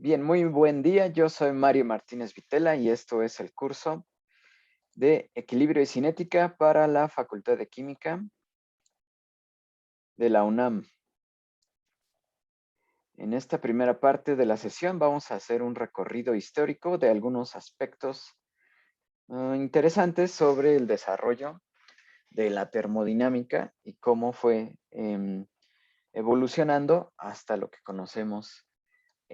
Bien, muy buen día. Yo soy Mario Martínez Vitela y esto es el curso de Equilibrio y Cinética para la Facultad de Química de la UNAM. En esta primera parte de la sesión vamos a hacer un recorrido histórico de algunos aspectos interesantes sobre el desarrollo de la termodinámica y cómo fue evolucionando hasta lo que conocemos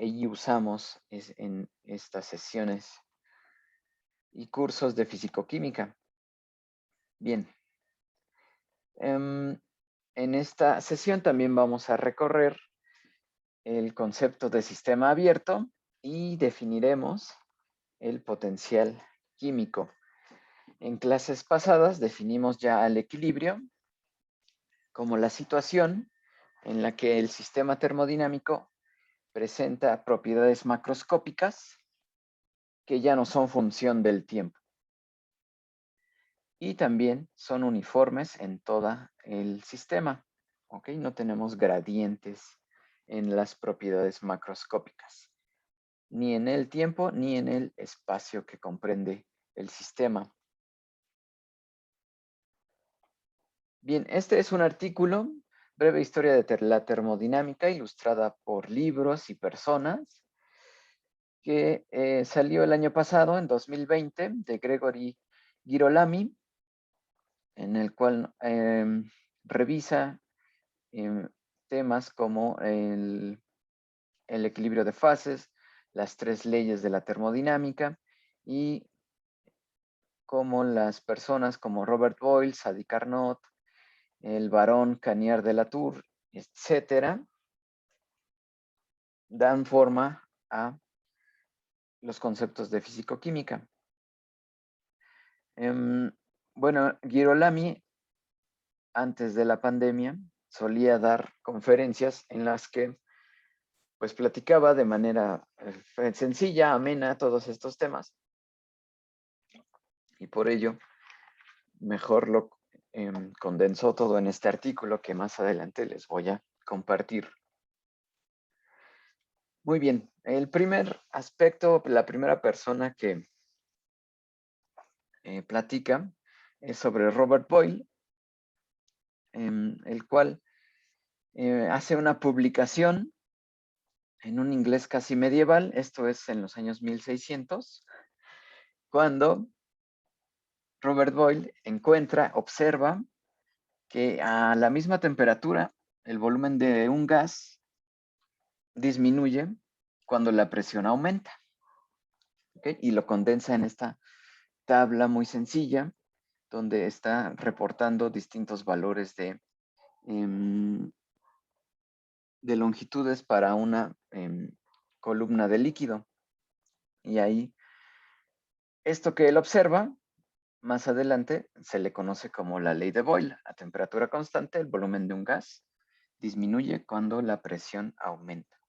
y usamos en estas sesiones y cursos de fisicoquímica. Bien, en esta sesión también vamos a recorrer el concepto de sistema abierto y definiremos el potencial químico. En clases pasadas definimos ya el equilibrio como la situación en la que el sistema termodinámico presenta propiedades macroscópicas que ya no son función del tiempo y también son uniformes en todo el sistema. ¿Ok? No tenemos gradientes en las propiedades macroscópicas, ni en el tiempo ni en el espacio que comprende el sistema. Bien, este es un artículo, breve historia de la termodinámica, ilustrada por libros y personas, que salió el año pasado, en 2020, de Gregory Girolami, en el cual revisa temas como el equilibrio de fases, las tres leyes de la termodinámica y cómo las personas como Robert Boyle, Sadi Carnot, el barón Caniard de la Tour, etcétera, dan forma a los conceptos de fisicoquímica. Bueno, Girolami, antes de la pandemia, solía dar conferencias en las que pues platicaba de manera sencilla, amena, todos estos temas. Y por ello, mejor lo condensó todo en este artículo que más adelante les voy a compartir. Muy bien, el primer aspecto, la primera persona que platica es sobre Robert Boyle, el cual hace una publicación en un inglés casi medieval, esto es en los años 1600, cuando Robert Boyle observa que a la misma temperatura el volumen de un gas disminuye cuando la presión aumenta. ¿Okay? Y lo condensa en esta tabla muy sencilla, donde está reportando distintos valores de longitudes para una columna de líquido. Y ahí, esto que él observa, más adelante se le conoce como la ley de Boyle. A temperatura constante, el volumen de un gas disminuye cuando la presión aumenta.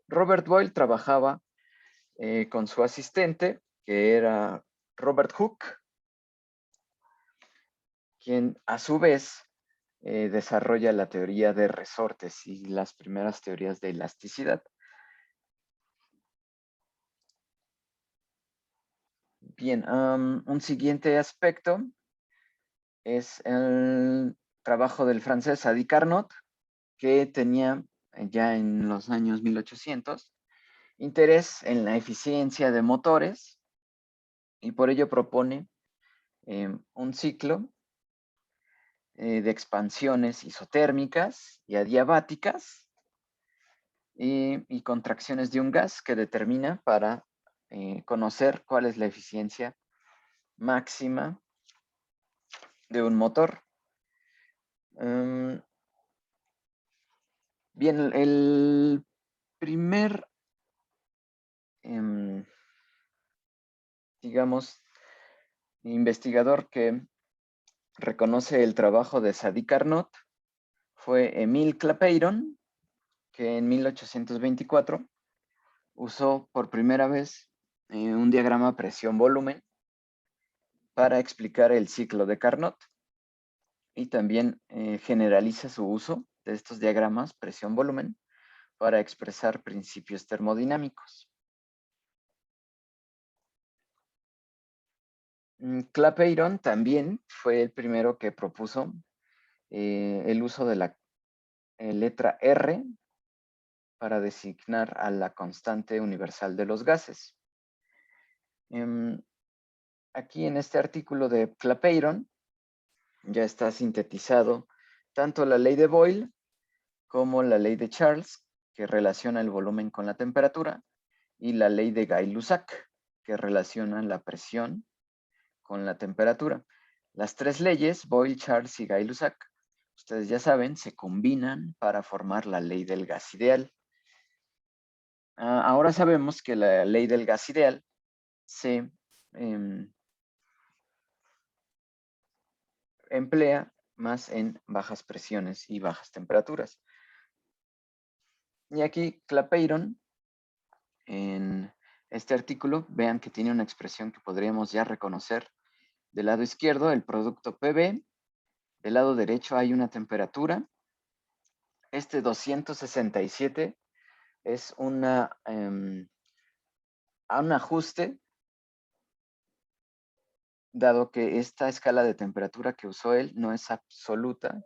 Robert Boyle trabajaba con su asistente, que era Robert Hooke, quien a su vez desarrolla la teoría de resortes y las primeras teorías de elasticidad. Bien, un siguiente aspecto es el trabajo del francés Sadi Carnot, que tenía ya en los años 1800 interés en la eficiencia de motores y por ello propone un ciclo de expansiones isotérmicas y adiabáticas y contracciones de un gas que determina para conocer cuál es la eficiencia máxima de un motor. Bien, el primer, digamos, investigador que reconoce el trabajo de Sadi Carnot fue Émile Clapeyron, que en 1824 usó por primera vez un diagrama presión-volumen para explicar el ciclo de Carnot y también generaliza su uso de estos diagramas presión-volumen para expresar principios termodinámicos. Clapeyron también fue el primero que propuso el uso de la letra R para designar a la constante universal de los gases. Aquí en este artículo de Clapeyron ya está sintetizado tanto la ley de Boyle como la ley de Charles, que relaciona el volumen con la temperatura, y la ley de Gay-Lussac, que relaciona la presión con la temperatura. Las tres leyes, Boyle, Charles y Gay-Lussac, ustedes ya saben, se combinan para formar la ley del gas ideal. Ahora sabemos que la ley del gas ideal se emplea más en bajas presiones y bajas temperaturas. Y aquí Clapeyron, en este artículo, vean que tiene una expresión que podríamos ya reconocer. Del lado izquierdo, el producto PV. Del lado derecho hay una temperatura. Este 267 es un ajuste, dado que esta escala de temperatura que usó él no es absoluta,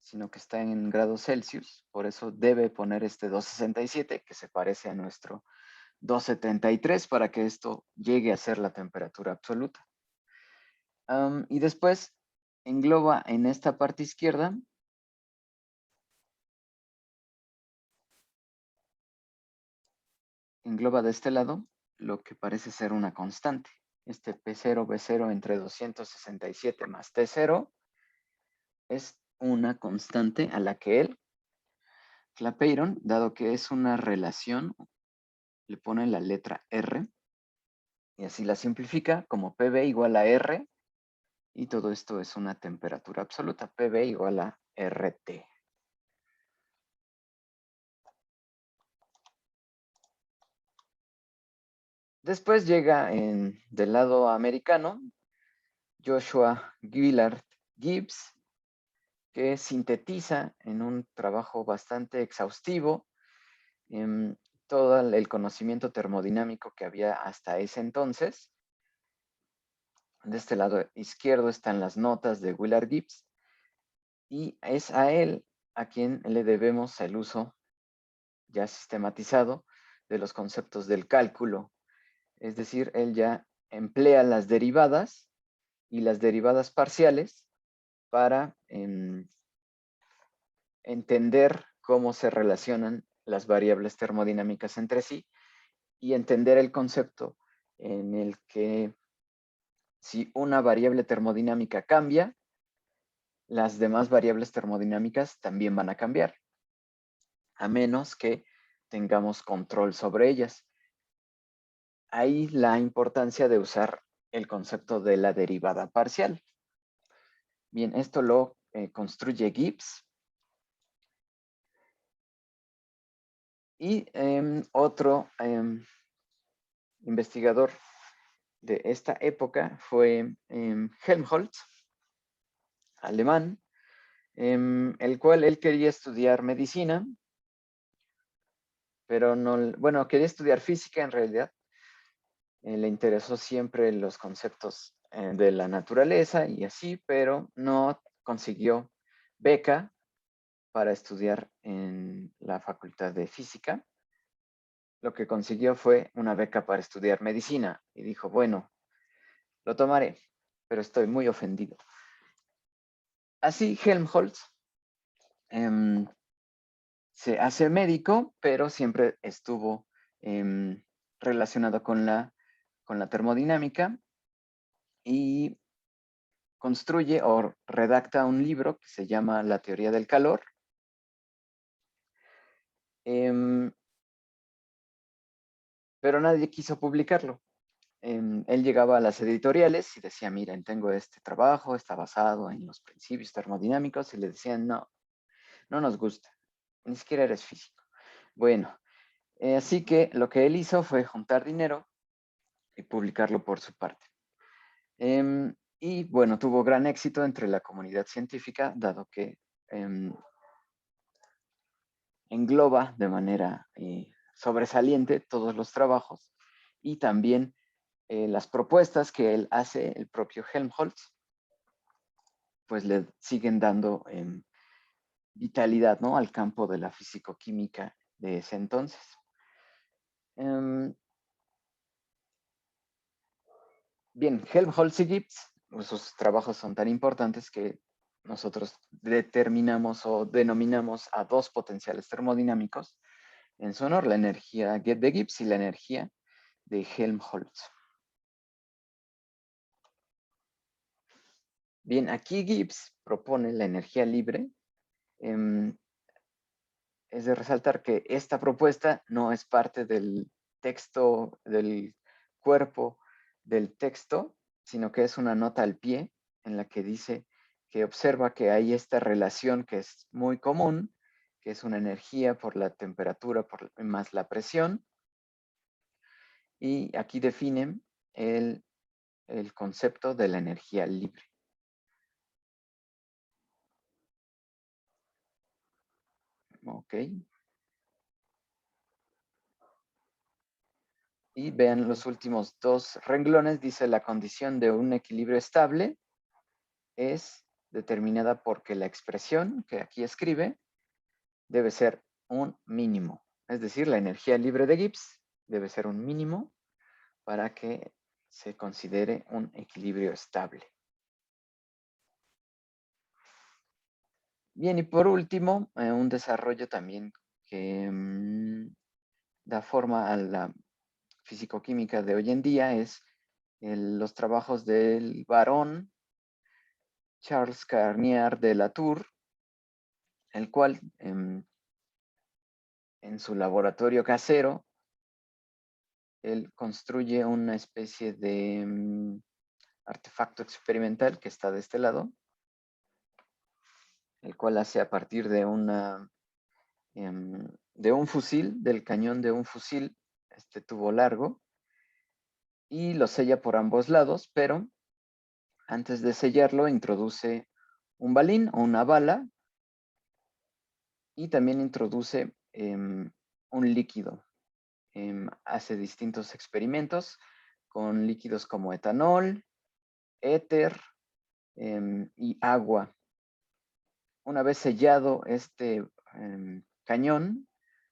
sino que está en grados Celsius. Por eso debe poner este 267, que se parece a nuestro 273, para que esto llegue a ser la temperatura absoluta. Y después engloba en esta parte izquierda engloba de este lado lo que parece ser una constante. Este P0, B0 entre 267 más T0 es una constante a la que él, Clapeyron, dado que es una relación, le pone la letra R y así la simplifica como PV igual a R, y todo esto es una temperatura absoluta, PV igual a RT. Después llega del lado americano Joshua Willard Gibbs, que sintetiza en un trabajo bastante exhaustivo todo el conocimiento termodinámico que había hasta ese entonces. De este lado izquierdo están las notas de Willard Gibbs, y es a él a quien le debemos el uso ya sistematizado de los conceptos del cálculo. Es decir, él ya emplea las derivadas y las derivadas parciales para entender cómo se relacionan las variables termodinámicas entre sí y entender el concepto en el que si una variable termodinámica cambia, las demás variables termodinámicas también van a cambiar, a menos que tengamos control sobre ellas. Ahí la importancia de usar el concepto de la derivada parcial. Bien, esto lo construye Gibbs. Y otro investigador de esta época fue Helmholtz, alemán, el cual él quería estudiar medicina, pero no, bueno, quería estudiar física en realidad. Le interesó siempre los conceptos de la naturaleza y así, pero no consiguió beca para estudiar en la Facultad de Física. Lo que consiguió fue una beca para estudiar medicina y dijo, bueno, lo tomaré, pero estoy muy ofendido. Así Helmholtz se hace médico, pero siempre estuvo relacionado con la termodinámica, y construye o redacta un libro que se llama La teoría del calor. Pero nadie quiso publicarlo. Él llegaba a las editoriales y decía, miren, tengo este trabajo, está basado en los principios termodinámicos, y le decían, no, no nos gusta, ni siquiera eres físico. Bueno, así que lo que él hizo fue juntar dinero y publicarlo por su parte. Y bueno, tuvo gran éxito entre la comunidad científica, dado que engloba de manera sobresaliente todos los trabajos y también las propuestas que él hace, el propio Helmholtz, pues le siguen dando vitalidad, ¿no?, al campo de la físico-química de ese entonces. Bien, Helmholtz y Gibbs, pues sus trabajos son tan importantes que nosotros determinamos o denominamos a dos potenciales termodinámicos en su honor, la energía de Gibbs y la energía de Helmholtz. Bien, aquí Gibbs propone la energía libre. Es de resaltar que esta propuesta no es parte del texto, del cuerpo del texto, sino que es una nota al pie en la que dice que observa que hay esta relación que es muy común, que es una energía por la temperatura más la presión. Y aquí definen el concepto de la energía libre. Ok. Y vean los últimos dos renglones, dice la condición de un equilibrio estable es determinada porque la expresión que aquí escribe debe ser un mínimo. Es decir, la energía libre de Gibbs debe ser un mínimo para que se considere un equilibrio estable. Bien, y por último, un desarrollo también que da forma a la físico-química de hoy en día es los trabajos del barón Charles Carnier de Latour, el cual en su laboratorio casero, él construye una especie de artefacto experimental que está de este lado, el cual hace a partir de de un fusil, del cañón de un fusil, este tubo largo, y lo sella por ambos lados, pero antes de sellarlo introduce un balín o una bala y también introduce un líquido. Hace distintos experimentos con líquidos como etanol, éter y agua. Una vez sellado este cañón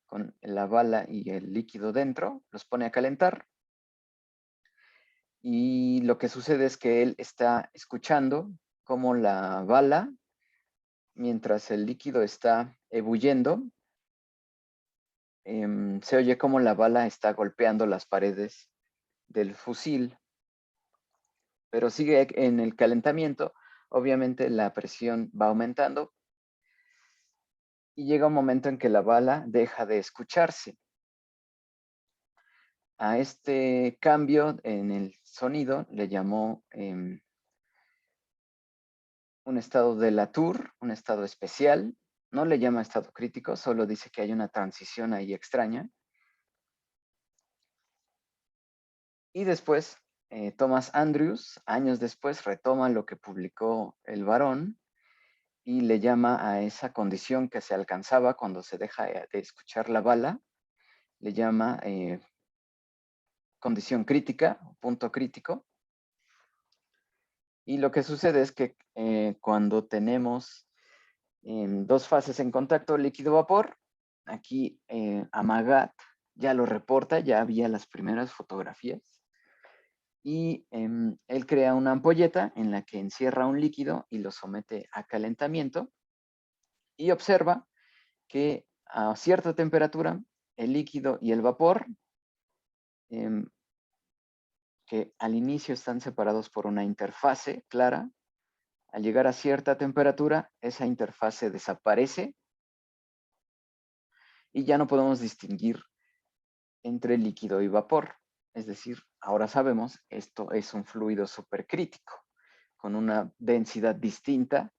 con la bala y el líquido dentro, los pone a calentar y lo que sucede es que él está escuchando cómo la bala, mientras el líquido está ebulliendo, se oye cómo la bala está golpeando las paredes del fusil, pero sigue en el calentamiento. Obviamente la presión va aumentando y llega un momento en que la bala deja de escucharse. A este cambio en el sonido le llamó un estado de Latour, un estado especial. No le llama estado crítico, solo dice que hay una transición ahí extraña. Y después, Thomas Andrews, años después, retoma lo que publicó el varón y le llama a esa condición que se alcanzaba cuando se deja de escuchar la bala, le llama condición crítica, punto crítico. Y lo que sucede es que cuando tenemos dos fases en contacto líquido-vapor, aquí Amagat ya lo reporta, ya había las primeras fotografías, y él crea una ampolleta en la que encierra un líquido y lo somete a calentamiento y observa que a cierta temperatura el líquido y el vapor, que al inicio están separados por una interfase clara, al llegar a cierta temperatura esa interfase desaparece y ya no podemos distinguir entre líquido y vapor. Es decir, ahora sabemos, esto es un fluido supercrítico, con una densidad distinta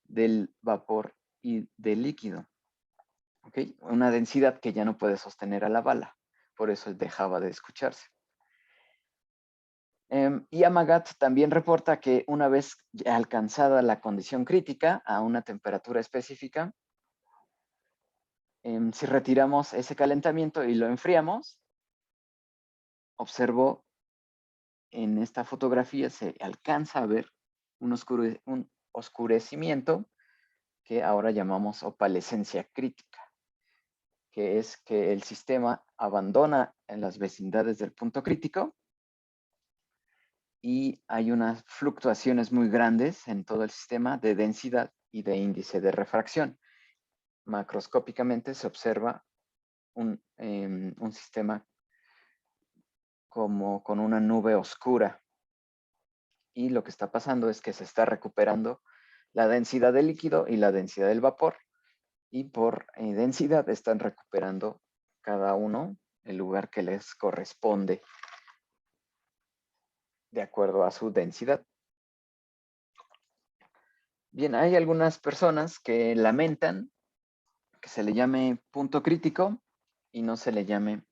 del vapor y del líquido. ¿Okay? Una densidad que ya no puede sostener a la bala. Por eso dejaba de escucharse. Y Amagat también reporta que una vez alcanzada la condición crítica a una temperatura específica, Si retiramos ese calentamiento y lo enfriamos, observo en esta fotografía se alcanza a ver un oscurecimiento que ahora llamamos opalescencia crítica, que es que el sistema abandona en las vecindades del punto crítico y hay unas fluctuaciones muy grandes en todo el sistema de densidad y de índice de refracción. Macroscópicamente se observa un sistema como con una nube oscura. Y lo que está pasando es que se está recuperando la densidad del líquido y la densidad del vapor. Y por densidad están recuperando cada uno el lugar que les corresponde de acuerdo a su densidad. Bien, hay algunas personas que lamentan que se le llame punto crítico y no se le llame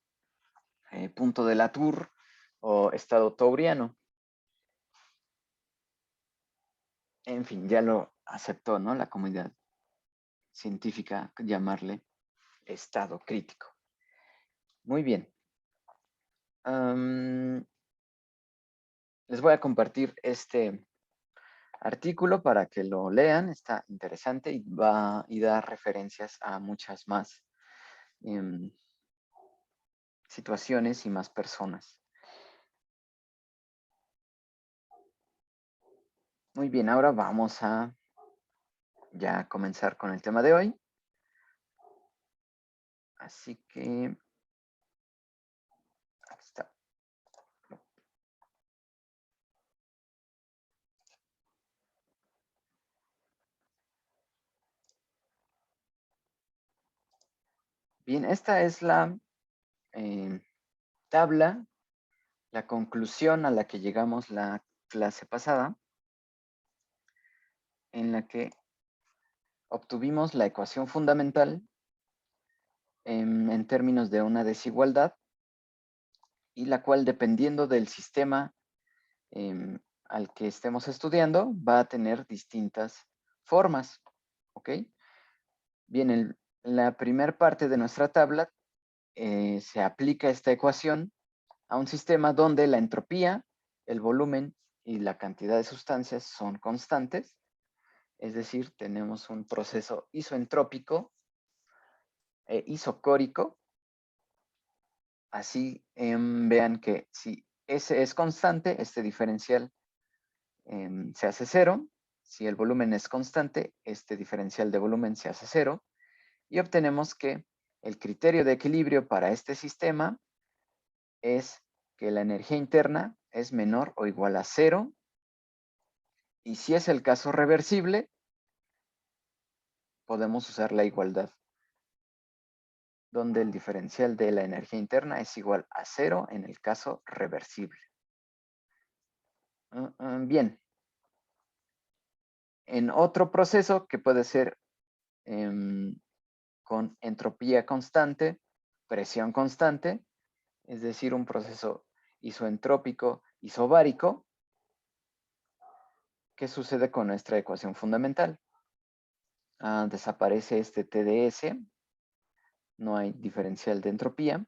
punto de Latour o estado tauriano. En fin, ya lo aceptó, ¿no? La comunidad científica llamarle estado crítico. Muy bien. Les voy a compartir este artículo para que lo lean. Está interesante y da referencias a muchas más situaciones y más personas. Muy bien, ahora vamos a ya comenzar con el tema de hoy. Así que aquí está. Bien, esta es la tabla, la conclusión a la que llegamos la clase pasada, en la que obtuvimos la ecuación fundamental en términos de una desigualdad y la cual, dependiendo del sistema al que estemos estudiando, va a tener distintas formas. ¿Ok? Bien, en la primera parte de nuestra tabla se aplica esta ecuación a un sistema donde la entropía, el volumen y la cantidad de sustancias son constantes. Es decir, tenemos un proceso isoentrópico e isocórico. Así vean que si S es constante, este diferencial se hace cero. Si el volumen es constante, este diferencial de volumen se hace cero. Y obtenemos que el criterio de equilibrio para este sistema es que la energía interna es menor o igual a cero. Y si es el caso reversible, podemos usar la igualdad, donde el diferencial de la energía interna es igual a cero en el caso reversible. Bien. En otro proceso que puede ser con entropía constante, presión constante, es decir, un proceso isoentrópico isobárico, ¿qué sucede con nuestra ecuación fundamental? Desaparece este TdS, no hay diferencial de entropía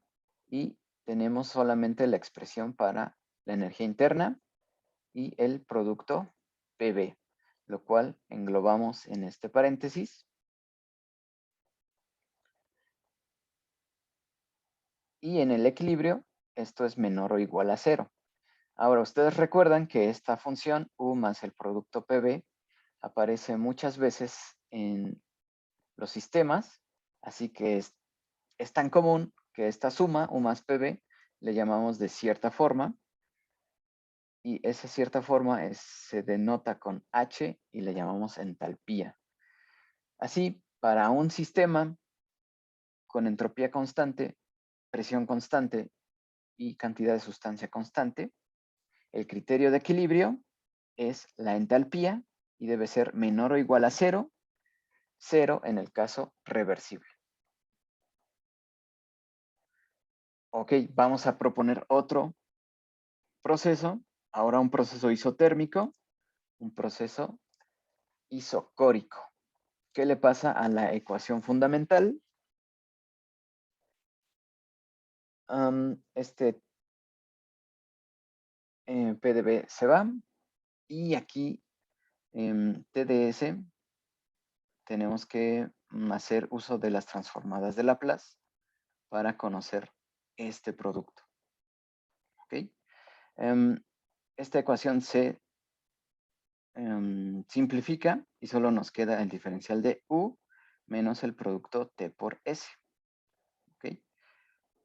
y tenemos solamente la expresión para la energía interna y el producto PV, lo cual englobamos en este paréntesis. Y en el equilibrio, esto es menor o igual a cero. Ahora, ustedes recuerdan que esta función U más el producto PV aparece muchas veces en los sistemas, así que es tan común que esta suma, U más PV, le llamamos de cierta forma, y esa cierta forma se denota con H y le llamamos entalpía. Así, para un sistema con entropía constante, presión constante y cantidad de sustancia constante, el criterio de equilibrio es la entalpía y debe ser menor o igual a cero, cero en el caso reversible. Ok, vamos a proponer otro proceso, ahora un proceso isotérmico, un proceso isocórico. ¿Qué le pasa a la ecuación fundamental? Este PdB se va y aquí en TDS tenemos que hacer uso de las transformadas de Laplace para conocer este producto. ¿Ok? Esta ecuación se simplifica y solo nos queda el diferencial de U menos el producto T por S. ¿Ok?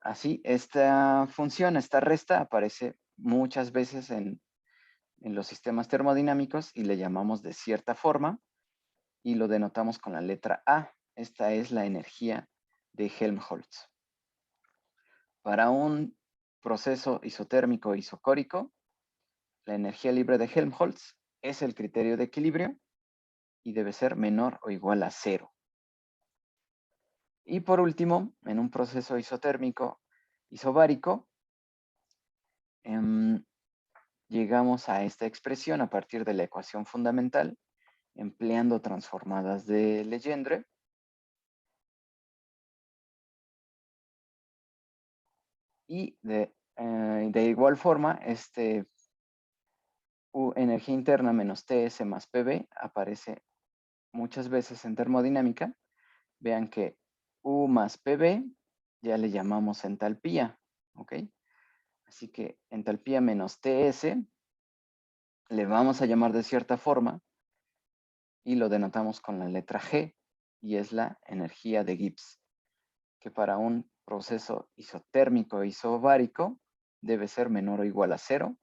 Así, esta función, esta resta, aparece muchas veces en los sistemas termodinámicos y le llamamos de cierta forma y lo denotamos con la letra A. Esta es la energía de Helmholtz. Para un proceso isotérmico isocórico, la energía libre de Helmholtz es el criterio de equilibrio y debe ser menor o igual a 0. Y por último, en un proceso isotérmico isobárico, llegamos a esta expresión a partir de la ecuación fundamental, empleando transformadas de Legendre. Y de igual forma, U energía interna menos TS más PB aparece muchas veces en termodinámica. Vean que U más PB ya le llamamos entalpía, ¿ok? Así que entalpía menos TS le vamos a llamar de cierta forma y lo denotamos con la letra G y es la energía de Gibbs, que para un proceso isotérmico isobárico debe ser menor o igual a 0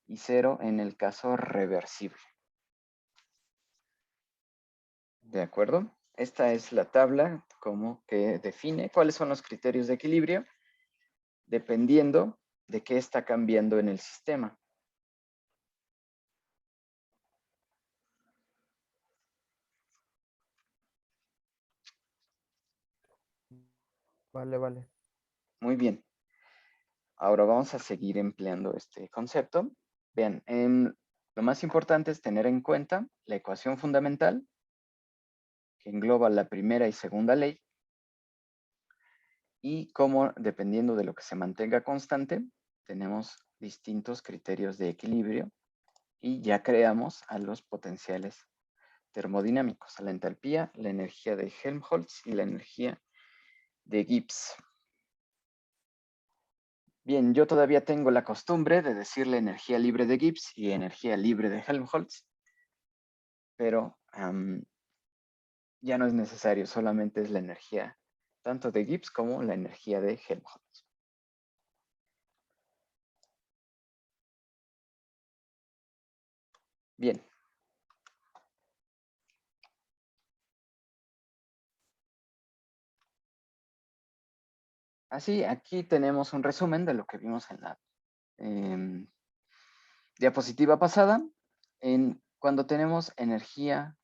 y 0 en el caso reversible. ¿De acuerdo? Esta es la tabla como que define cuáles son los criterios de equilibrio dependiendo de qué está cambiando en el sistema. Vale, vale. Muy bien. Ahora vamos a seguir empleando este concepto. Vean, lo más importante es tener en cuenta la ecuación fundamental que engloba la primera y segunda ley y cómo, dependiendo de lo que se mantenga constante, tenemos distintos criterios de equilibrio y ya creamos a los potenciales termodinámicos, a la entalpía, la energía de Helmholtz y la energía de Gibbs. Bien, yo todavía tengo la costumbre de decirle energía libre de Gibbs y energía libre de Helmholtz, pero ya no es necesario, solamente es la energía tanto de Gibbs como la energía de Helmholtz. Bien. Así, aquí tenemos un resumen de lo que vimos en la diapositiva pasada. Cuando tenemos energía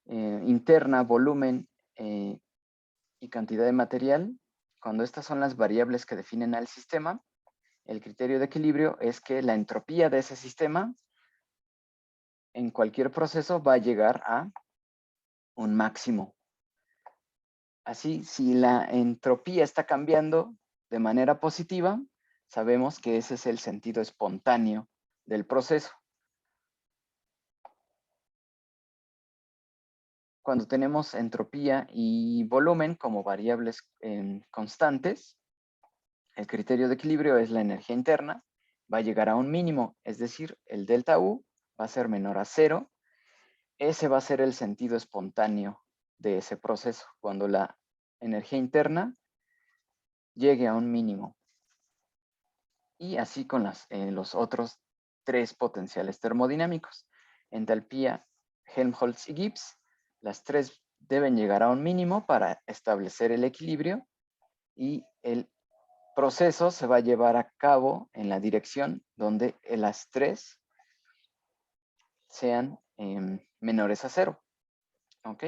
interna, volumen y cantidad de material, cuando estas son las variables que definen al sistema, el criterio de equilibrio es que la entropía de ese sistema en cualquier proceso va a llegar a un máximo. Así, si la entropía está cambiando de manera positiva, sabemos que ese es el sentido espontáneo del proceso. Cuando tenemos entropía y volumen como variables constantes, el criterio de equilibrio es la energía interna, va a llegar a un mínimo, es decir, el delta U va a ser menor a 0. Ese va a ser el sentido espontáneo de ese proceso, cuando la energía interna llegue a un mínimo. Y así con los otros tres potenciales termodinámicos. Entalpía, Helmholtz y Gibbs, las tres deben llegar a un mínimo para establecer el equilibrio y el proceso se va a llevar a cabo en la dirección donde las tres sean menores a 0. ¿Ok?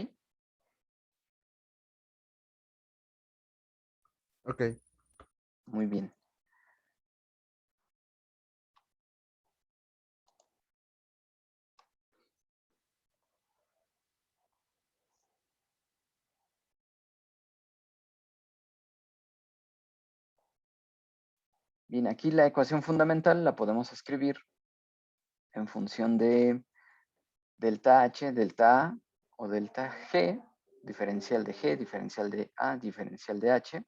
Ok. Muy bien. Bien, aquí la ecuación fundamental la podemos escribir en función de delta H, delta A o delta G, diferencial de G, diferencial de A, diferencial de H,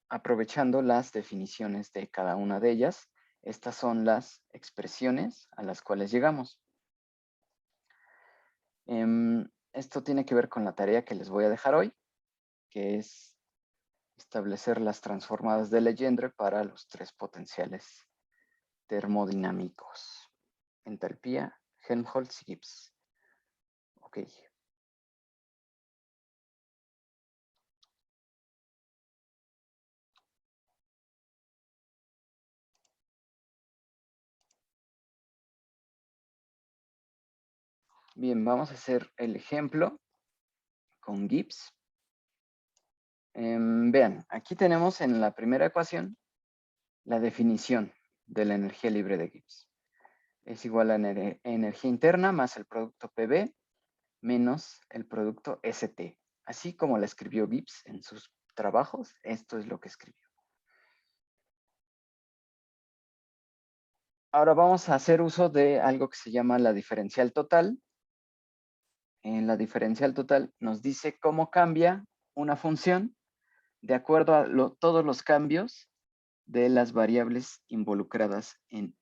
aprovechando las definiciones de cada una de ellas. Estas son las expresiones a las cuales llegamos. Esto tiene que ver con la tarea que les voy a dejar hoy, que es establecer las transformadas de Legendre para los tres potenciales termodinámicos: entalpía, Helmholtz y Gibbs. Ok. Bien, vamos a hacer el ejemplo con Gibbs. Vean, aquí tenemos en la primera ecuación la definición de la energía libre de Gibbs. Es igual a energía interna más el producto PV menos el producto ST. Así como la escribió Gibbs en sus trabajos, esto es lo que escribió. Ahora vamos a hacer uso de algo que se llama la diferencial total. En la diferencial total nos dice cómo cambia una función de acuerdo a todos los cambios de las variables involucradas en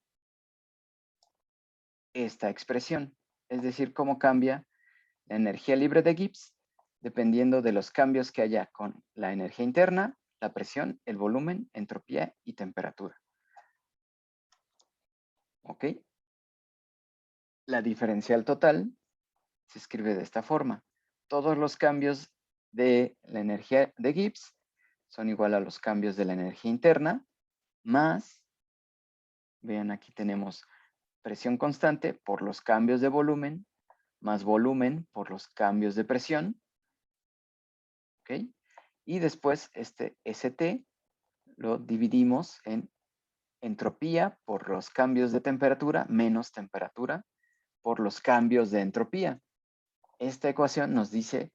esta expresión. Es decir, cómo cambia la energía libre de Gibbs dependiendo de los cambios que haya con la energía interna, la presión, el volumen, entropía y temperatura. ¿Ok? La diferencial total se escribe de esta forma. Todos los cambios de la energía de Gibbs son igual a los cambios de la energía interna, más, vean, aquí tenemos presión constante por los cambios de volumen, más volumen por los cambios de presión, ¿ok? Y después este ST lo dividimos en entropía por los cambios de temperatura menos temperatura por los cambios de entropía. Esta ecuación nos dice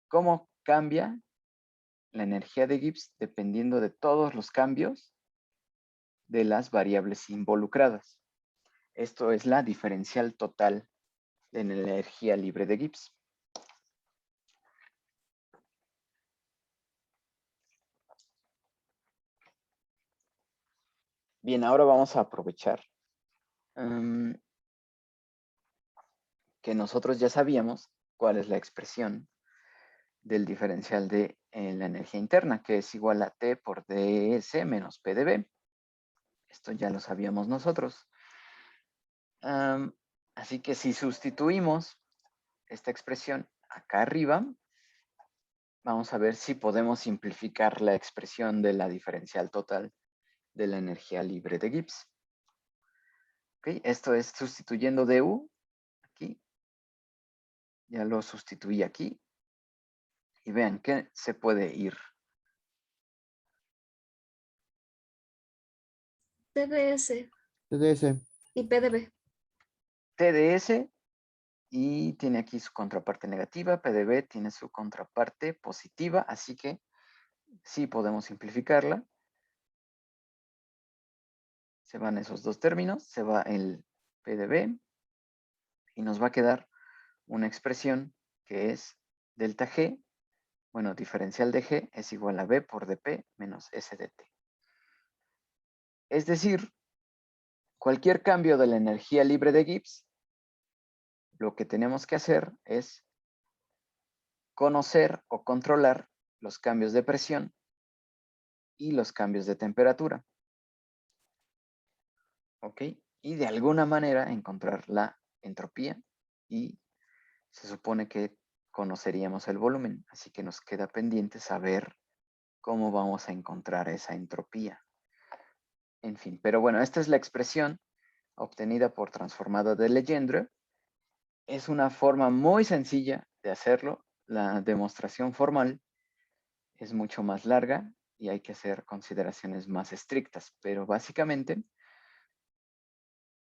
cómo cambia la energía de Gibbs dependiendo de todos los cambios de las variables involucradas. Esto es la diferencial total de la energía libre de Gibbs. Bien, ahora vamos a aprovechar que nosotros ya sabíamos cuál es la expresión del diferencial de la energía interna, que es igual a T por ds menos P de B. Esto ya lo sabíamos nosotros. Así que si sustituimos esta expresión acá arriba, vamos a ver si podemos simplificar la expresión de la diferencial total de la energía libre de Gibbs. ¿Okay? Esto es sustituyendo du aquí. Ya lo sustituí aquí. Y vean que se puede ir. TDS TDS. y PDB. TDS y tiene aquí su contraparte negativa. PDB tiene su contraparte positiva. Así que sí podemos simplificarla. Se van esos dos términos. Se va el PDB. Y nos va a quedar una expresión que es delta G. Bueno, diferencial de G es igual a B por dP menos S de T. Es decir, cualquier cambio de la energía libre de Gibbs, lo que tenemos que hacer es conocer o controlar los cambios de presión y los cambios de temperatura. ¿Ok? Y de alguna manera encontrar la entropía y se supone que conoceríamos el volumen, así que nos queda pendiente saber cómo vamos a encontrar esa entropía. En fin, pero bueno, esta es la expresión obtenida por transformada de Legendre. Es una forma muy sencilla de hacerlo. La demostración formal es mucho más larga y hay que hacer consideraciones más estrictas, pero básicamente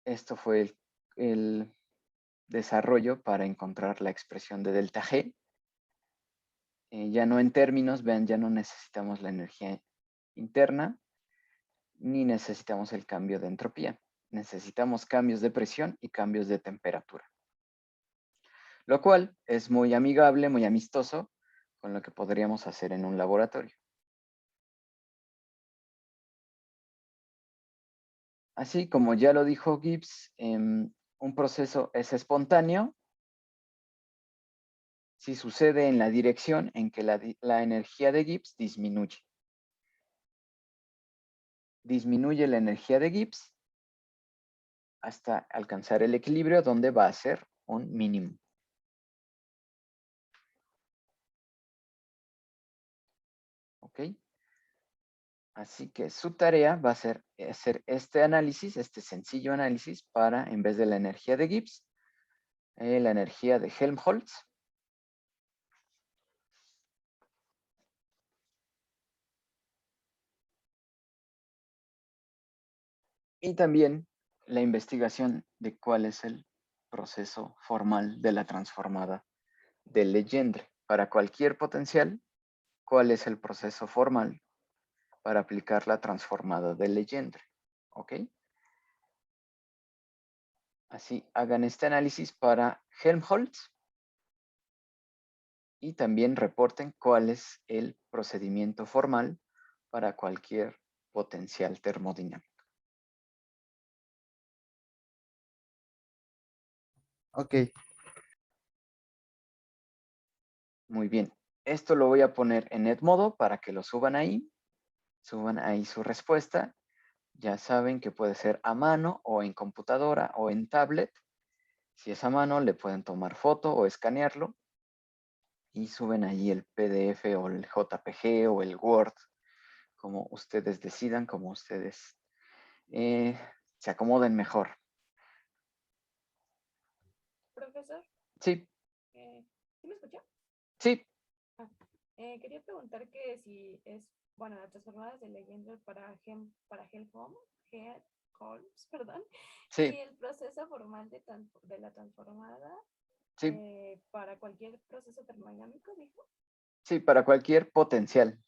esto fue el desarrollo para encontrar la expresión de delta G ya no en términos, vean, ya no necesitamos la energía interna, ni necesitamos el cambio de entropía. Necesitamos cambios de presión y cambios de temperatura. Lo cual es muy amigable, muy amistoso con lo que podríamos hacer en un laboratorio. Así como ya lo dijo Gibbs, un proceso es espontáneo si sucede en la dirección en que la energía de Gibbs disminuye. Disminuye la energía de Gibbs hasta alcanzar el equilibrio donde va a ser un mínimo. ¿Ok? Así que su tarea va a ser hacer este análisis, este sencillo análisis para, en vez de la energía de Gibbs, la energía de Helmholtz. Y también la investigación de cuál es el proceso formal de la transformada de Legendre. Para cualquier potencial, cuál es el proceso formal para aplicar la transformada de Legendre. ¿Ok? Así hagan este análisis para Helmholtz y también reporten cuál es el procedimiento formal para cualquier potencial termodinámico. Ok, Muy bien. Esto lo voy a poner en Edmodo para que lo suban ahí. Suban ahí su respuesta. Ya saben que puede ser a mano o en computadora o en tablet. Si es a mano, le pueden tomar foto o escanearlo y suben ahí el PDF o el JPG o el Word, como ustedes decidan, como ustedes se acomoden mejor. Profesor, Sí, ¿sí me escucha? sí, Quería preguntar que si es, bueno, las transformadas de Legendre para Helmholtz, perdón, y sí, el proceso formal de la transformada sí, para cualquier proceso termodinámico, dijo. sí, para cualquier potencial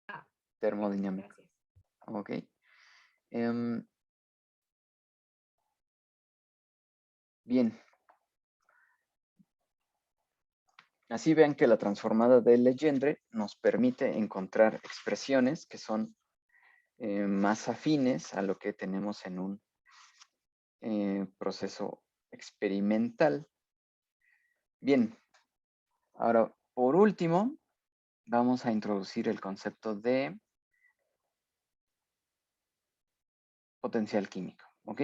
Ah, perfecto, termodinámico. gracias. Ok. Em, bien. Así vean que la transformada de Legendre nos permite encontrar expresiones que son más afines a lo que tenemos en un proceso experimental. Bien, ahora por último vamos a introducir el concepto de potencial químico, ¿ok?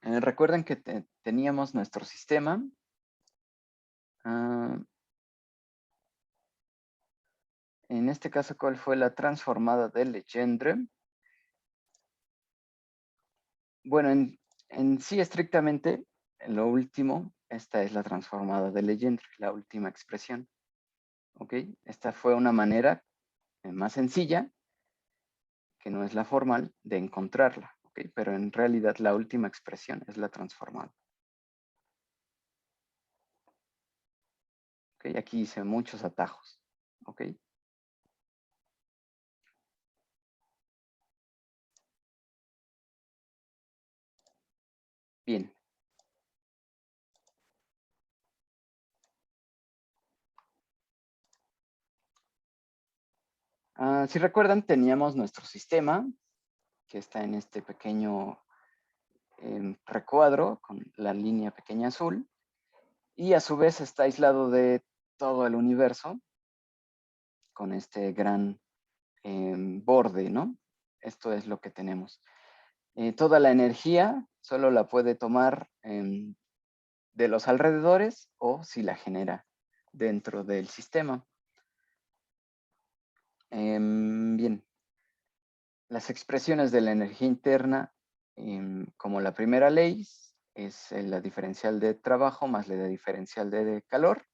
Recuerden que teníamos nuestro sistema. En este caso, ¿cuál fue la transformada de Legendre? Bueno, en sí estrictamente, lo último, esta es la transformada de Legendre, la última expresión. ¿Ok? Esta fue una manera más sencilla, que no es la formal, de encontrarla. ¿Ok? Pero en realidad la última expresión es la transformada. ¿Ok? Aquí hice muchos atajos. ¿Ok? Bien. Si recuerdan, teníamos nuestro sistema, que está en este pequeño recuadro con la línea pequeña azul, y a su vez está aislado de todo el universo con este gran borde, ¿no? Esto es lo que tenemos. Toda la energía solo la puede tomar de los alrededores o si la genera dentro del sistema. Bien, las expresiones de la energía interna, como la primera ley, es la diferencial de trabajo más la diferencial de calor.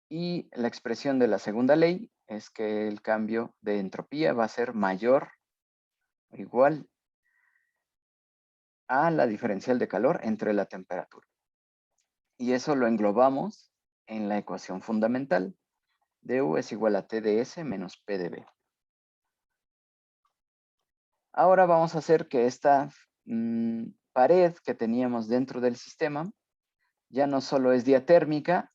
Y la expresión de la segunda ley es que el cambio de entropía va a ser mayor o igual a la diferencial de calor entre la temperatura. Y eso lo englobamos en la ecuación fundamental. du es igual a T de S menos P de B. Ahora vamos a hacer que esta pared que teníamos dentro del sistema ya no solo es diatérmica,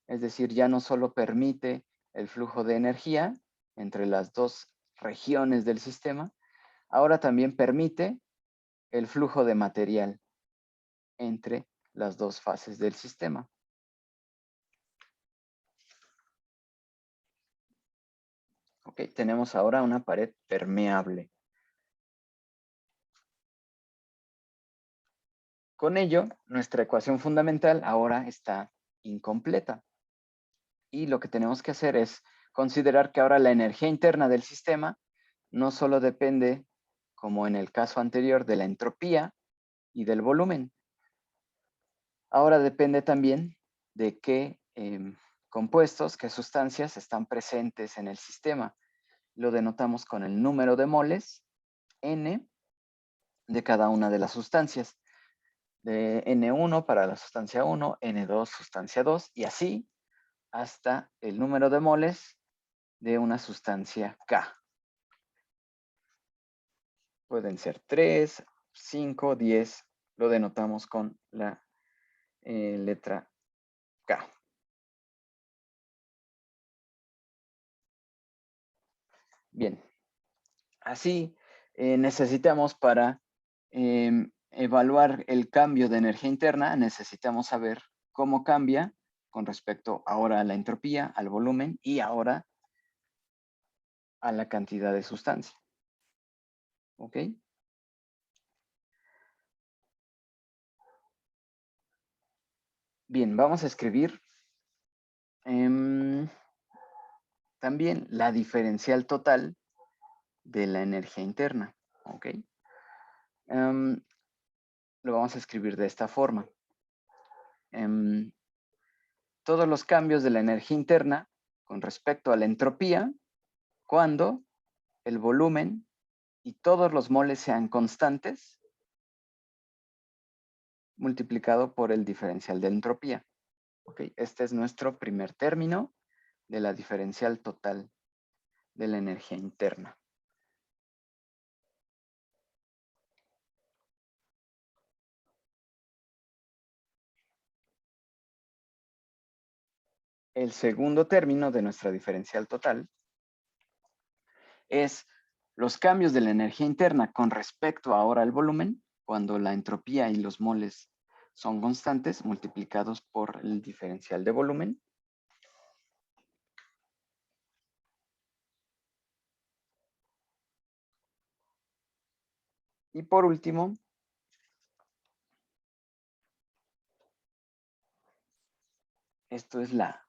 es decir, ya no solo permite el flujo de energía entre las dos regiones del sistema, ahora también permite el flujo de material entre las dos fases del sistema. Ok, tenemos ahora una pared permeable. Con ello, nuestra ecuación fundamental ahora está incompleta. Y lo que tenemos que hacer es considerar que ahora la energía interna del sistema no solo depende, como en el caso anterior, de la entropía y del volumen. Ahora depende también de qué compuestos, qué sustancias están presentes en el sistema. Lo denotamos con el número de moles, N, de cada una de las sustancias. De N1 para la sustancia 1, N2 sustancia 2, y así hasta el número de moles de una sustancia K. Pueden ser 3, 5, 10, lo denotamos con la letra K. Bien, así necesitamos para evaluar el cambio de energía interna, necesitamos saber cómo cambia con respecto ahora a la entropía, al volumen y ahora a la cantidad de sustancia. ¿Ok? Bien, vamos a escribir también la diferencial total de la energía interna. ¿Ok? Lo vamos a escribir de esta forma. Todos los cambios de la energía interna con respecto a la entropía cuando el volumen y todos los moles sean constantes multiplicado por el diferencial de entropía. Okay, este es nuestro primer término de la diferencial total de la energía interna. El segundo término de nuestra diferencial total es los cambios de la energía interna con respecto ahora al volumen, cuando la entropía y los moles son constantes, multiplicados por el diferencial de volumen. Y por último, esto es la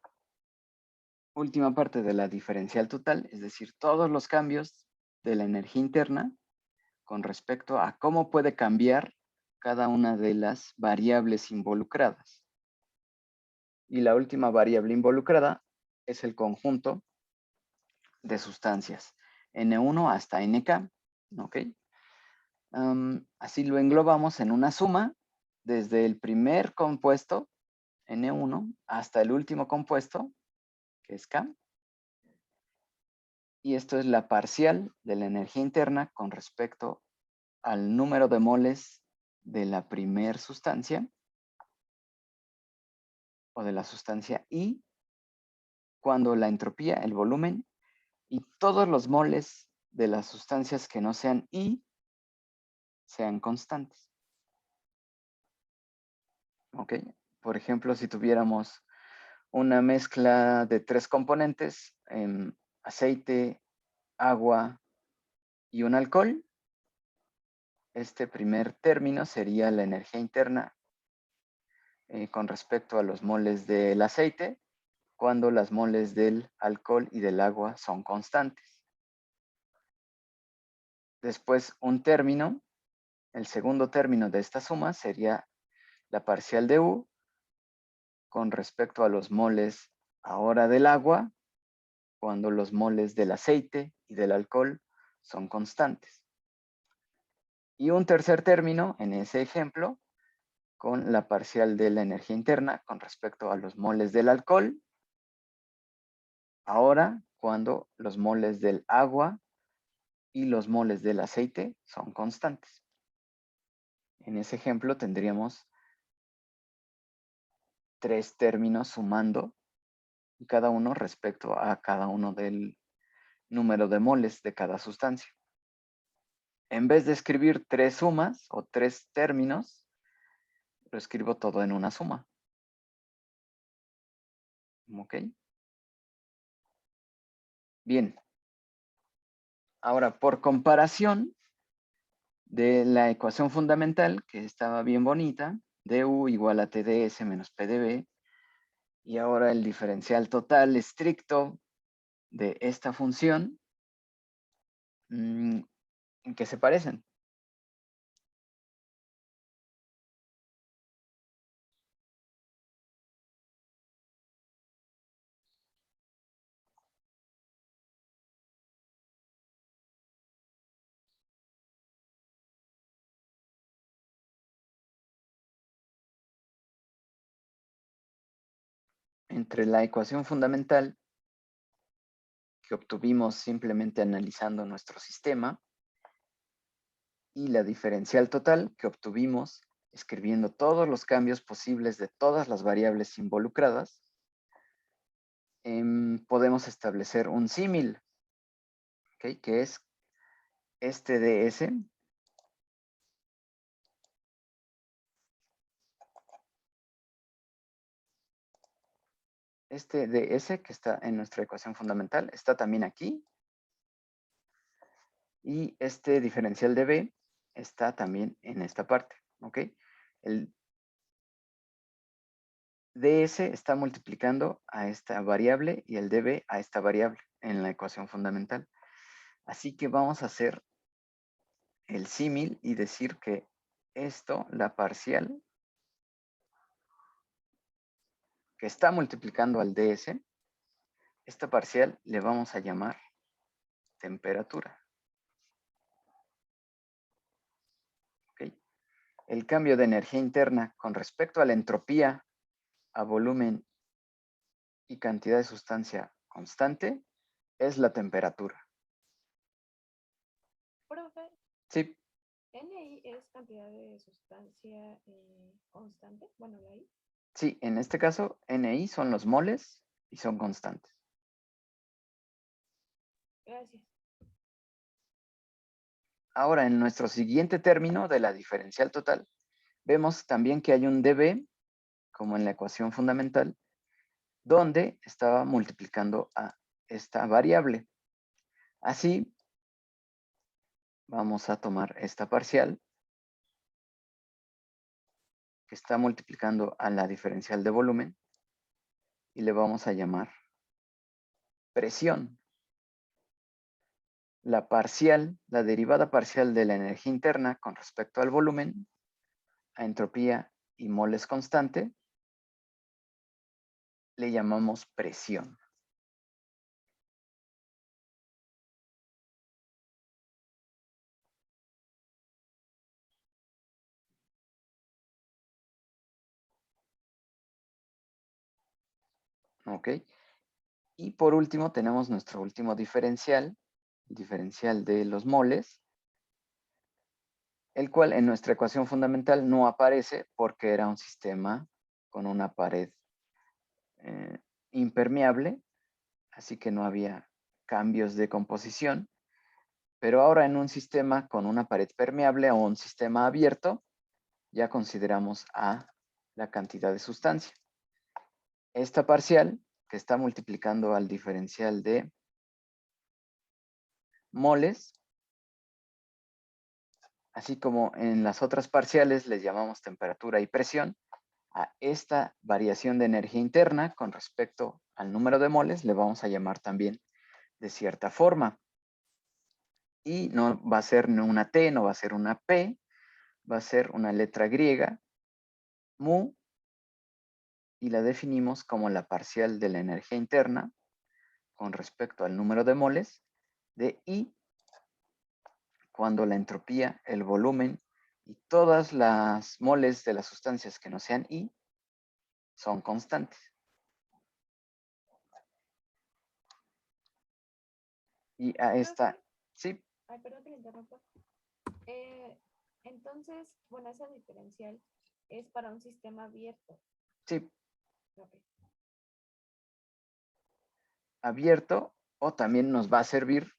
última parte de la diferencial total, es decir, todos los cambios de la energía interna con respecto a cómo puede cambiar cada una de las variables involucradas. Y la última variable involucrada es el conjunto de sustancias, N1 hasta NK, ¿ok? Así lo englobamos en una suma desde el primer compuesto, N1, hasta el último compuesto, que es K. Y esto es la parcial de la energía interna con respecto al número de moles de la primer sustancia o de la sustancia I, cuando la entropía, el volumen y todos los moles de las sustancias que no sean I sean constantes. ¿Ok? Por ejemplo, si tuviéramos una mezcla de 3 componentes, aceite, agua y un alcohol, este primer término sería la energía interna con respecto a los moles del aceite, cuando las moles del alcohol y del agua son constantes. Después un término, el segundo término de esta suma sería la parcial de U con respecto a los moles ahora del agua, cuando los moles del aceite y del alcohol son constantes. Y un tercer término en ese ejemplo con la parcial de la energía interna con respecto a los moles del alcohol Ahora, cuando los moles del agua y los moles del aceite son constantes. En ese ejemplo tendríamos 3 términos sumando cada uno respecto a cada uno del número de moles de cada sustancia. En vez de escribir 3 sumas o 3 términos, lo escribo todo en una suma. ¿Ok? Bien. Ahora, por comparación de la ecuación fundamental, que estaba bien bonita, du igual a TdS menos PdB, y ahora el diferencial total estricto de esta función, ¿en qué se parecen? Entre la ecuación fundamental que obtuvimos simplemente analizando nuestro sistema y la diferencial total que obtuvimos escribiendo todos los cambios posibles de todas las variables involucradas, podemos establecer un símil, ¿okay? Que es este ds este ds que está en nuestra ecuación fundamental está también aquí, y este diferencial de b está también en esta parte, ¿ok? El ds está multiplicando a esta variable y el db a esta variable en la ecuación fundamental. Así que vamos a hacer el símil y decir que esto, la parcial, que está multiplicando al ds, esta parcial le vamos a llamar temperatura. ¿Okay? El cambio de energía interna con respecto a la entropía, a volumen y cantidad de sustancia constante es la temperatura. Profe, Sí, NI es cantidad de sustancia constante. Bueno, la I. sí, en este caso, NI son los moles y son constantes. Gracias. Ahora, en nuestro siguiente término de la diferencial total, vemos también que hay un dB, como en la ecuación fundamental, donde estaba multiplicando a esta variable. Así, vamos a tomar esta parcial, que está multiplicando a la diferencial de volumen, y le vamos a llamar presión. La parcial, la derivada parcial de la energía interna con respecto al volumen, a entropía y moles constante, le llamamos presión. ¿Ok? Y por último tenemos nuestro último diferencial, el diferencial de los moles, el cual en nuestra ecuación fundamental no aparece porque era un sistema con una pared impermeable, así que no había cambios de composición. Pero ahora en un sistema con una pared permeable o un sistema abierto, ya consideramos a la cantidad de sustancia. Esta parcial, que está multiplicando al diferencial de moles, así como en las otras parciales les llamamos temperatura y presión, a esta variación de energía interna con respecto al número de moles le vamos a llamar también de cierta forma. Y no va a ser una T, no va a ser una P, va a ser una letra griega, mu, y la definimos como la parcial de la energía interna con respecto al número de moles de I, cuando la entropía, el volumen y todas las moles de las sustancias que no sean I son constantes. Y a esta, sí, Ay, perdón que le interrumpa. Entonces, bueno, esa diferencial es para un sistema abierto. sí, Ok. abierto, o también nos va a servir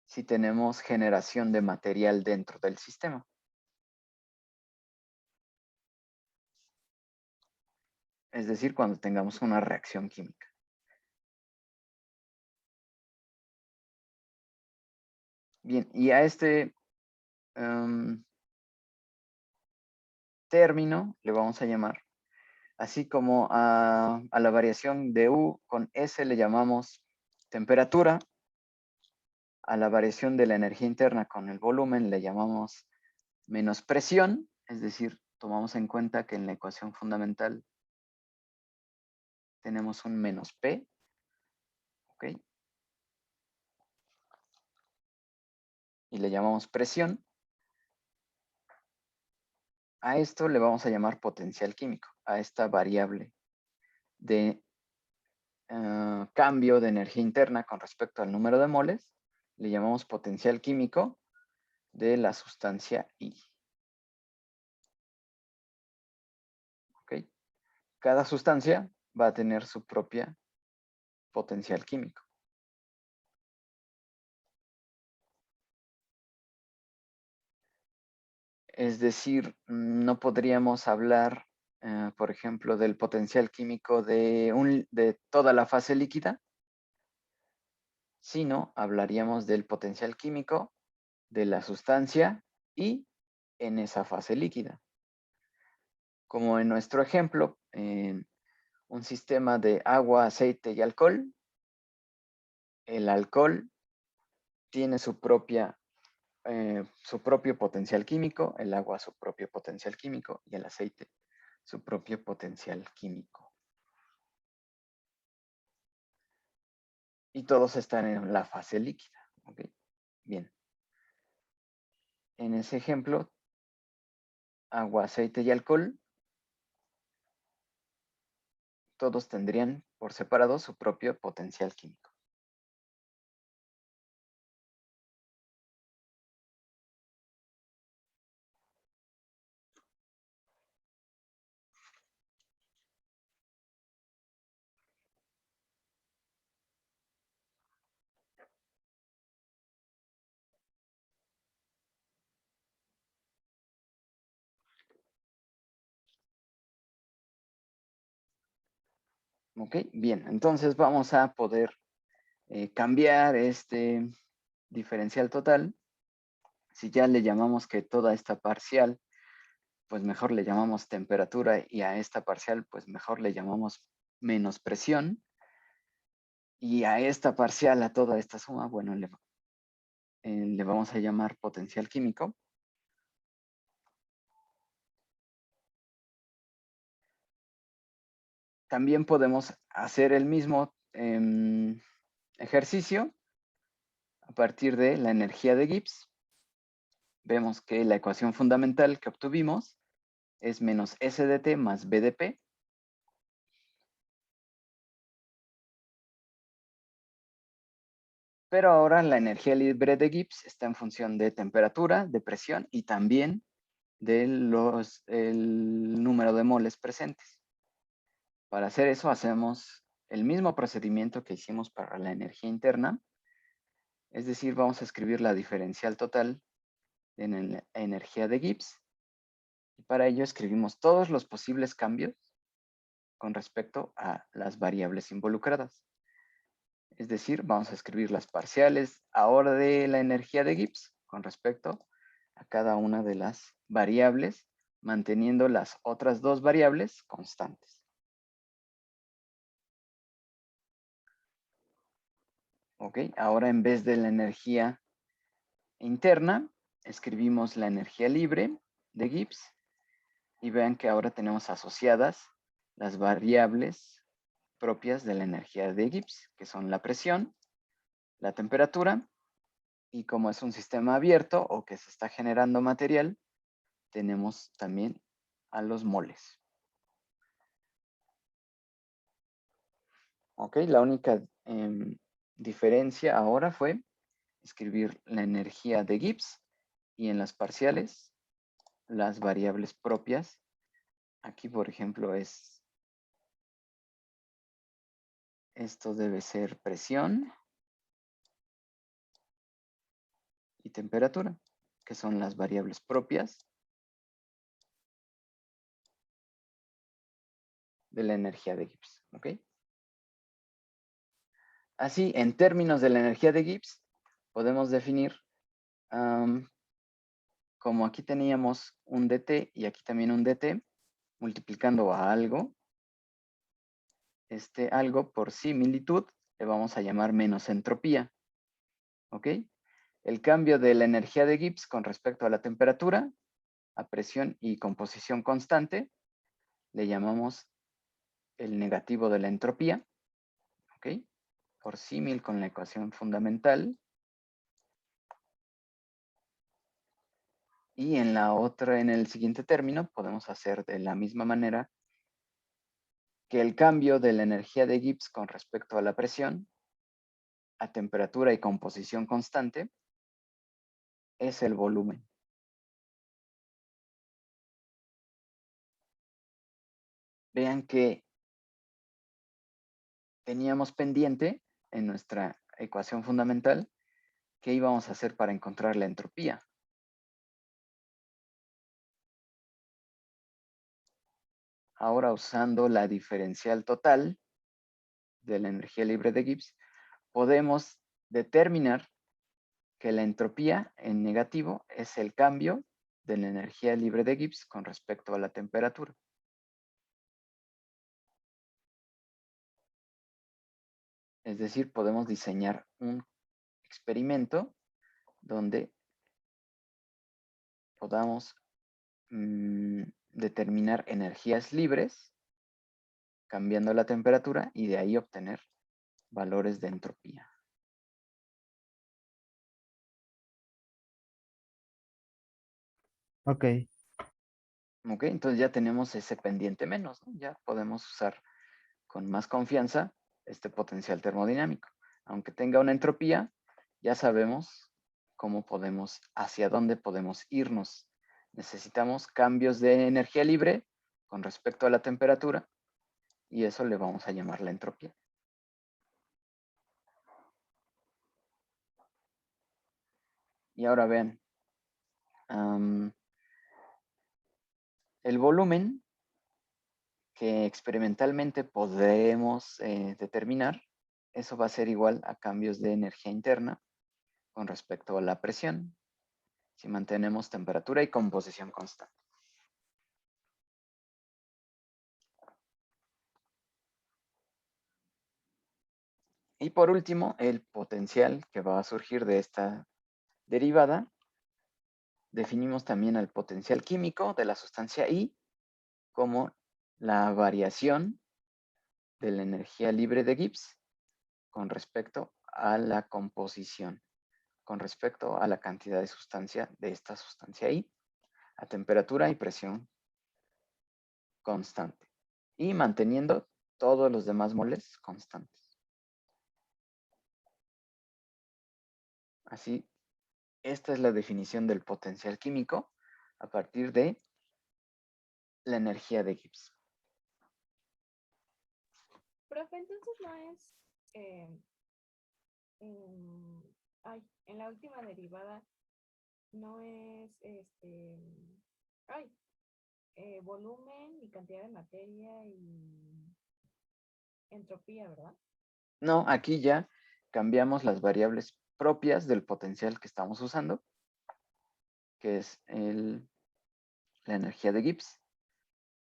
si tenemos generación de material dentro del sistema. Es decir, cuando tengamos una reacción química. Bien, y a este término le vamos a llamar, así como a la variación de U con S le llamamos temperatura, a la variación de la energía interna con el volumen le llamamos menos presión, es decir, tomamos en cuenta que en la ecuación fundamental tenemos un menos P, ¿ok? Y le llamamos presión. A esto le vamos a llamar potencial químico, a esta variable de cambio de energía interna con respecto al número de moles, le llamamos potencial químico de la sustancia I. ¿Ok? Cada sustancia va a tener su propia potencial químico. Es decir, no podríamos hablar, por ejemplo, del potencial químico de toda la fase líquida, sino hablaríamos del potencial químico de la sustancia y en esa fase líquida. Como en nuestro ejemplo, en un sistema de agua, aceite y alcohol, el alcohol tiene su propio potencial químico, el agua su propio potencial químico y el aceite su propio potencial químico. Y todos están en la fase líquida. ¿Okay? Bien. En ese ejemplo, agua, aceite y alcohol, todos tendrían por separado su propio potencial químico. Ok, bien, entonces vamos a poder cambiar este diferencial total. Si ya le llamamos que toda esta parcial, pues mejor le llamamos temperatura, y a esta parcial, pues mejor le llamamos menos presión. Y a esta parcial, a toda esta suma, bueno, le vamos a llamar potencial químico. También podemos hacer el mismo ejercicio a partir de la energía de Gibbs. Vemos que la ecuación fundamental que obtuvimos es menos S de T más B de P. Pero ahora la energía libre de Gibbs está en función de temperatura, de presión y también del número de moles presentes. Para hacer eso hacemos el mismo procedimiento que hicimos para la energía interna. Es decir, vamos a escribir la diferencial total en la energía de Gibbs. Y para ello escribimos todos los posibles cambios con respecto a las variables involucradas. Es decir, vamos a escribir las parciales ahora de la energía de Gibbs con respecto a cada una de las variables, manteniendo las otras dos variables constantes. Ok, ahora en vez de la energía interna, escribimos la energía libre de Gibbs y vean que ahora tenemos asociadas las variables propias de la energía de Gibbs, que son la presión, la temperatura, y como es un sistema abierto o que se está generando material, tenemos también a los moles. Ok, la única diferencia ahora fue escribir la energía de Gibbs y en las parciales las variables propias. Aquí, por ejemplo, esto debe ser presión y temperatura, que son las variables propias de la energía de Gibbs, ¿ok? Así, en términos de la energía de Gibbs, podemos definir, como aquí teníamos un dt y aquí también un dt, multiplicando a algo, este algo por similitud le vamos a llamar menos entropía, ¿ok? El cambio de la energía de Gibbs con respecto a la temperatura, a presión y composición constante, le llamamos el negativo de la entropía, ¿ok? Por símil con la ecuación fundamental. Y en el siguiente término, podemos hacer de la misma manera que el cambio de la energía de Gibbs con respecto a la presión, a temperatura y composición constante, es el volumen. Vean que teníamos pendiente en nuestra ecuación fundamental qué íbamos a hacer para encontrar la entropía. Ahora, usando la diferencial total de la energía libre de Gibbs, podemos determinar que la entropía en negativo es el cambio de la energía libre de Gibbs con respecto a la temperatura. Es decir, podemos diseñar un experimento donde podamos determinar energías libres cambiando la temperatura y de ahí obtener valores de entropía. Ok. Ok, entonces ya tenemos ese pendiente menos, ¿no? Ya podemos usar con más confianza este potencial termodinámico. Aunque tenga una entropía, ya sabemos hacia dónde podemos irnos. Necesitamos cambios de energía libre con respecto a la temperatura y eso le vamos a llamar la entropía. Y ahora vean, el volumen que experimentalmente podremos determinar, eso va a ser igual a cambios de energía interna con respecto a la presión, si mantenemos temperatura y composición constante. Y por último, el potencial que va a surgir de esta derivada. Definimos también el potencial químico de la sustancia I como la variación de la energía libre de Gibbs con respecto a la composición, con respecto a la cantidad de sustancia de esta sustancia I, a temperatura y presión constante, y manteniendo todos los demás moles constantes. Así, esta es la definición del potencial químico a partir de la energía de Gibbs. Profe, entonces no es, en la última derivada no es, volumen y cantidad de materia y entropía, ¿verdad? No, aquí ya cambiamos las variables propias del potencial que estamos usando, que es la energía de Gibbs.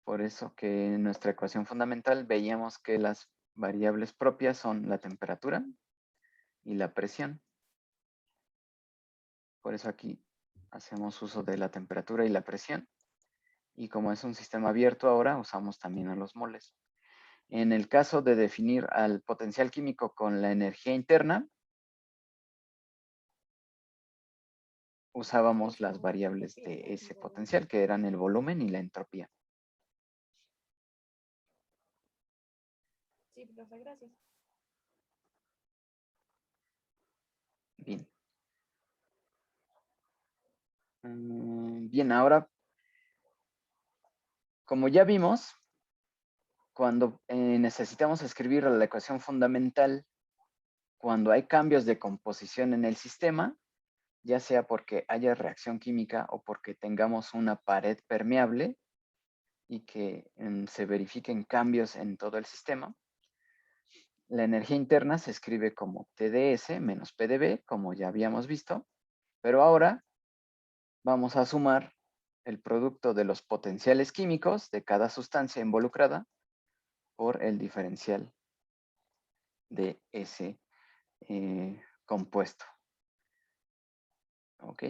Por eso que en nuestra ecuación fundamental veíamos que las variables propias son la temperatura y la presión. Por eso aquí hacemos uso de la temperatura y la presión. Y como es un sistema abierto ahora, usamos también a los moles. En el caso de definir al potencial químico con la energía interna, usábamos las variables de ese potencial, que eran el volumen y la entropía. Sí, profe, gracias. Bien. Bien, ahora, como ya vimos, cuando necesitamos escribir la ecuación fundamental, cuando hay cambios de composición en el sistema, ya sea porque haya reacción química o porque tengamos una pared permeable y que se verifiquen cambios en todo el sistema, la energía interna se escribe como TdS menos PdV, como ya habíamos visto, pero ahora vamos a sumar el producto de los potenciales químicos de cada sustancia involucrada por el diferencial de ese compuesto. ¿Ok?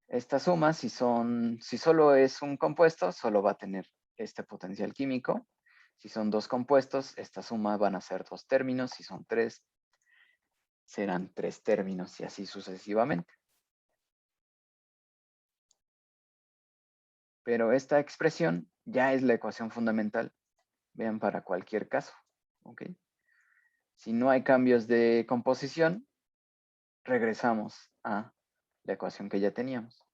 Esta suma, si solo es un compuesto, solo va a tener este potencial químico. Si son dos compuestos, esta suma van a ser dos términos. Si son tres, serán tres términos y así sucesivamente. Pero esta expresión ya es la ecuación fundamental. Vean, para cualquier caso. ¿Ok? Si no hay cambios de composición, regresamos a la ecuación que ya teníamos.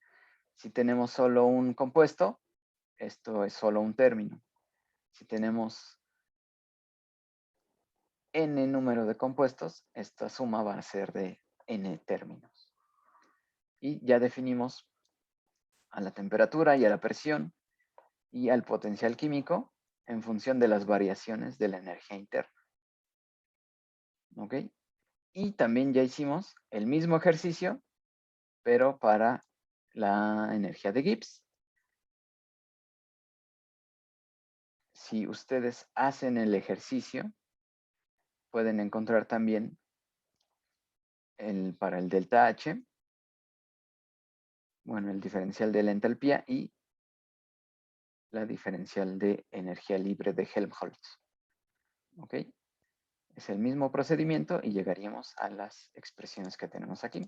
Si tenemos solo un compuesto, esto es solo un término. Si tenemos n número de compuestos, esta suma va a ser de n términos. Y ya definimos a la temperatura y a la presión y al potencial químico en función de las variaciones de la energía interna. ¿Ok? Y también ya hicimos el mismo ejercicio, pero para la energía de Gibbs. Si ustedes hacen el ejercicio, pueden encontrar también para el delta H, bueno, el diferencial de la entalpía y la diferencial de energía libre de Helmholtz. ¿Ok? Es el mismo procedimiento y llegaríamos a las expresiones que tenemos aquí.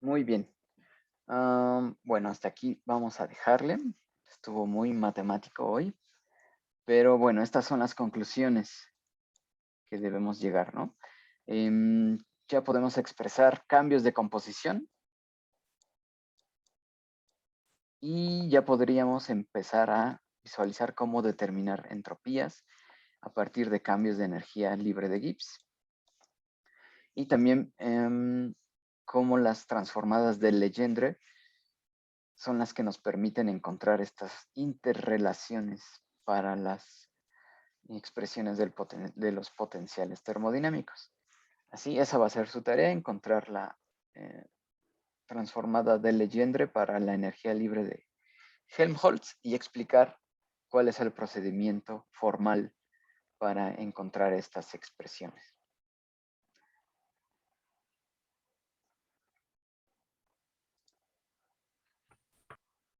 Muy bien. Bueno, hasta aquí vamos a dejarle. Estuvo muy matemático hoy. Pero bueno, estas son las conclusiones que debemos llegar, ¿no? Ya podemos expresar cambios de composición. Y ya podríamos empezar a visualizar cómo determinar entropías a partir de cambios de energía libre de Gibbs. Y también cómo las transformadas de Legendre son las que nos permiten encontrar estas interrelaciones para las expresiones de los potenciales termodinámicos. Así, esa va a ser su tarea, encontrar la transformada de Legendre para la energía libre de Helmholtz y explicar cuál es el procedimiento formal para encontrar estas expresiones.